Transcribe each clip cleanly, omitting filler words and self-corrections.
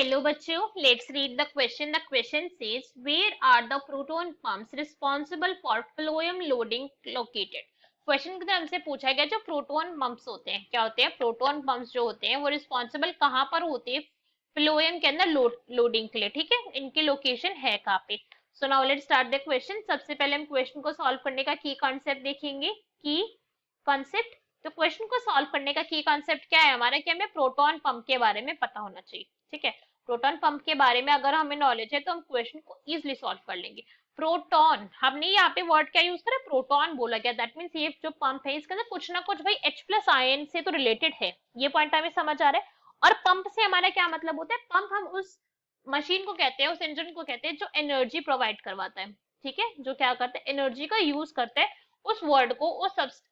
Hello बच्चों, let's read the question. The question says, where are the proton pumps responsible for phloem loading located? Question की तरफ हमसे पूछा गया जो प्रोटॉन पंप्स होते हैं, क्या होते हैं? प्रोटॉन पंप्स जो होते हैं वो रिस्पॉन्सिबल कहाँ पर होते हैं? फ्लोएम के अंदर लोडिंग के लिए, ठीक है? इनकी लोकेशन है कहाँ पे? So now let's start the question. सबसे पहले हम क्वेश्चन को सॉल्व करने का की कॉन्सेप्ट देखेंगे. की कॉन्सेप्ट, तो क्वेश्चन को सॉल्व करने का की कॉन्सेप्ट क्या है हमारा? कि हमें प्रोटॉन पंप के बारे में पता होना चाहिए, ठीक है? प्रोटॉन पंप के बारे में अगर हमें नॉलेज है तो हम क्वेश्चन को इजीली सॉल्व कर लेंगे. प्रोटॉन, हमने यहाँ पे वर्ड क्या यूज करा? प्रोटॉन बोला गया. दैट मीन्स ये जो पंप है इसके अंदर कुछ ना कुछ भाई H प्लस आयन से तो रिलेटेड है. ये पॉइंट हमें समझ आ रहा है. और पंप से हमारा क्या मतलब होता है? पंप हम उस मशीन को कहते हैं, उस इंजन को कहते हैं जो एनर्जी प्रोवाइड करवाता है, ठीक है? जो क्या करते हैं? एनर्जी का यूज करते हैं. उस वर्ड को,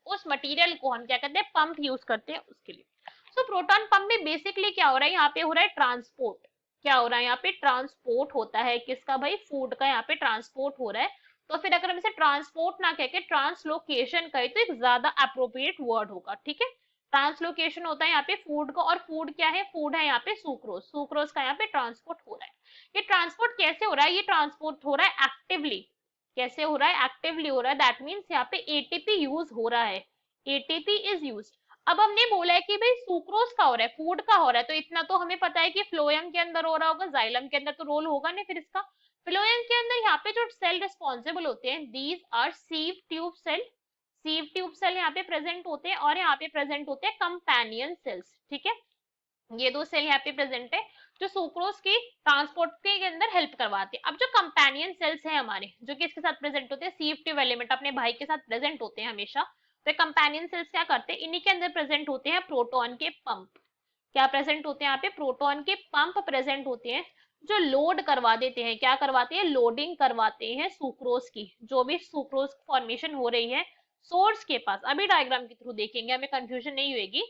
उस मटेरियल को हम क्या कहते हैं? पंप यूज करते हैं उसके लिए. सो प्रोटॉन पंप में बेसिकली क्या हो रहा है? यहाँ पे हो रहा है ट्रांसपोर्ट. क्या हो रहा है यहाँ पे? ट्रांसपोर्ट होता है. किसका भाई? फूड का यहाँ पे ट्रांसपोर्ट हो रहा है. तो फिर अगर हम इसे ट्रांसपोर्ट ना कह के ट्रांसलोकेशन कहें तो एक ज्यादा अप्रोप्रिएट वर्ड होगा, ठीक है? ट्रांसलोकेशन होता है यहाँ पे फूड का. और फूड क्या है? फूड है यहाँ पे सुक्रोज. सुक्रोज का यहाँ पे ट्रांसपोर्ट हो रहा है. ये ट्रांसपोर्ट कैसे हो रहा है? ये ट्रांसपोर्ट हो रहा है एक्टिवली. कैसे हो रहा है? एक्टिवली हो रहा है. दैट मीन्स यहाँ पे एटीपी यूज हो रहा है. ATP is use. अब हमने बोला है कि भाई सुक्रोज का हो रहा है, फूड का हो रहा है, तो इतना तो हमें पता है कि फ्लोएम के अंदर हो रहा होगा, जाइलम के अंदर तो रोल होगा नहीं फिर इसका. फ्लोएम के अंदर यहाँ पे जो सेल रिस्पॉन्सिबल होते हैं, these are sieve tube cell. Sieve tube cell यहाँ पे प्रेजेंट होते हैं. और यहाँ पे प्रेजेंट होते हैं कंपेनियन सेल्स, ठीक है? ये दो सेल यहाँ पे प्रेजेंट है जो सुक्रोज की ट्रांसपोर्ट के अंदर हेल्प करवाते हैं. अब जो कंपेनियन सेल्स हैं हमारे, जो कि इसके साथ प्रेजेंट होते हैं, सीव ट्यूब एलिमेंट अपने भाई के साथ प्रेजेंट होते हैं हमेशा. तो कंपेनियन सेल्स क्या करते हैं? इन्हीं के अंदर प्रेजेंट होते हैं प्रोटॉन के पंप. क्या प्रेजेंट होते हैं यहाँ पे? प्रोटॉन के पंप प्रेजेंट होते हैं जो लोड करवा देते हैं. क्या करवाते हैं? लोडिंग करवाते हैं सुक्रोज की. जो भी सुक्रोज फॉर्मेशन हो रही है सोर्स के पास, अभी डायग्राम के थ्रू देखेंगे, हमें कंफ्यूजन नहीं होगी.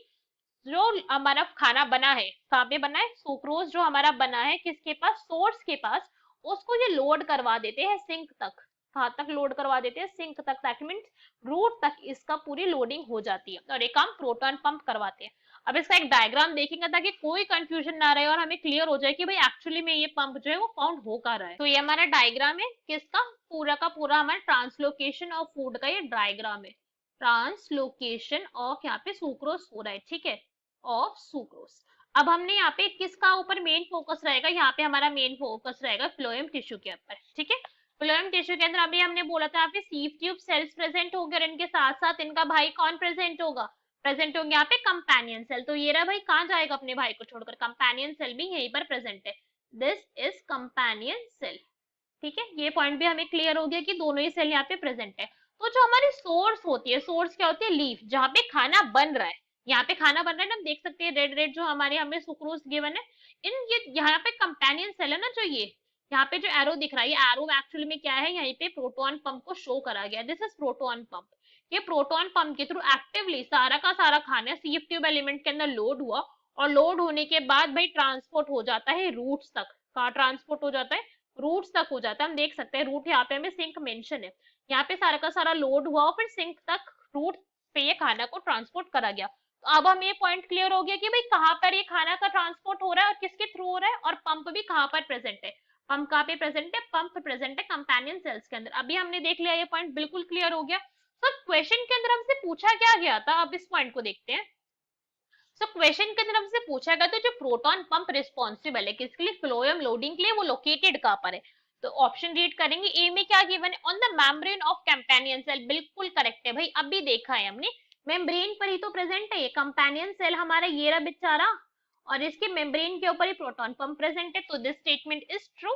जो हमारा खाना बना है, कहाँ पे बना है? सुक्रोज जो हमारा बना है किसके पास? सोर्स के पास. उसको ये लोड करवा देते हैं सिंक तक. कहाँ तक लोड करवा देते हैं? सिंक तक. दैट मीन्स रूट तक इसका पूरी लोडिंग हो जाती है. और एक काम प्रोटॉन पंप करवाते हैं. अब इसका एक डायग्राम देखेंगे ताकि कोई कंफ्यूजन ना रहे और हमें क्लियर हो जाए कि भाई एक्चुअली में ये पंप जो है वो फाउंड हो कहाँ रहा है. तो ये हमारा डायग्राम है किसका? पूरा का पूरा हमारा ट्रांसलोकेशन ऑफ फूड का ये डायग्राम है. ट्रांसलोकेशन ऑफ यहाँ पे सुक्रोज हो रहा है, ठीक है? Of sucrose. अब हमने यहाँ पे किसका ऊपर मेन फोकस रहेगा? यहाँ पे हमारा मेन फोकस रहेगा फ्लोएम टिश्यू के ऊपर, ठीक है? फ्लोएम टिश्यू के अंदर अभी हमने बोला था यहाँ पे सीव ट्यूब सेल्स प्रेजेंट होंगे और इनके साथ साथ इनका भाई कौन प्रेजेंट होगा? प्रेजेंट होंगे यहाँ पे कंपेनियन सेल. तो ये रहा भाई, कहाँ जाएगा अपने भाई को छोड़कर? कंपेनियन सेल भी यहीं पर प्रेजेंट है. दिस इज कंपेनियन सेल, ठीक है? ये पॉइंट भी हमें क्लियर हो गया कि दोनों ही सेल यहाँ पे प्रेजेंट है. तो जो हमारी सोर्स होती है, सोर्स क्या होती है? लीफ, जहाँ पे खाना बन रहा है. यहाँ पे खाना बन रहा है ना, हम देख सकते हैं रेड रेड जो हमारे हमें सुक्रोज गिवन है. ये यहाँ पे कंपेनियन सेल है ना, जो ये यहाँ पे जो एरो दिख रहा है, ये एरो एक्चुअली में क्या है? यहीं पे प्रोटॉन पंप को शो करा गया. This is proton pump. ये प्रोटॉन पंप के थ्रू एक्टिवली सारा का सारा खाना सीव ट्यूब एलिमेंट के अंदर लोड हुआ. और लोड होने के बाद भाई ट्रांसपोर्ट हो जाता है रूट्स तक. कहाँ ट्रांसपोर्ट हो जाता है? रूट्स तक हो जाता है. हम देख सकते हैं रूट यहाँ पे हमें सिंक मेंशन है. यहाँ पे सारा का सारा लोड हुआ और फिर सिंक तक रूट पे ये खाना को ट्रांसपोर्ट करा गया. तो अब हमें ये पॉइंट क्लियर हो गया कि भाई कहाँ पर ये खाना का ट्रांसपोर्ट हो रहा है और किसके थ्रू हो रहा है. और पंप भी कहाँ पर प्रेजेंट है? पंप कहाँ पे प्रेजेंट है? पंप प्रेजेंट है कंपेनियन सेल्स के अंदर. अभी हमने देख लिया, ये पॉइंट बिल्कुल क्लियर हो गया. तो क्वेश्चन के अंदर हमसे पूछा क्या गया था? अब इस पॉइंट को देखते हैं. सो क्वेश्चन के अंदर हमसे पूछा गया था जो प्रोटॉन पंप रिस्पॉन्सिबल है किसके लिए? फ्लोएम लोडिंग के लिए, वो लोकेटेड कहाँ पर है? तो ऑप्शन रीड करेंगे. ए में क्या गिवन है? On the membrane of companion cell. बिल्कुल करेक्ट है भाई, अभी देखा है हमने. मेम्ब्रेन पर ही तो प्रेजेंट है ये कंपेनियन सेल हमारा, ये रहा बेचारा. और इसके मेम्ब्रेन के ऊपर ही प्रोटॉन पंप प्रेजेंट है. तो this statement is true.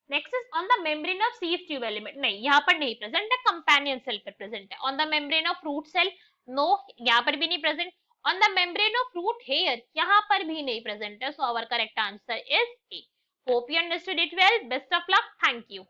Next is on the membrane of sieve tube element. नहीं, यहाँ पर नहीं प्रेजेंट है, कंपेनियन सेल पर प्रेजेंट है. On the membrane of fruit cell. No, यहाँ पर भी नहीं present. On the membrane of fruit hair, यहाँ पर भी नहीं प्रेजेंट है. So our correct answer is A. Hope you understood it well. Best of luck. Thank you.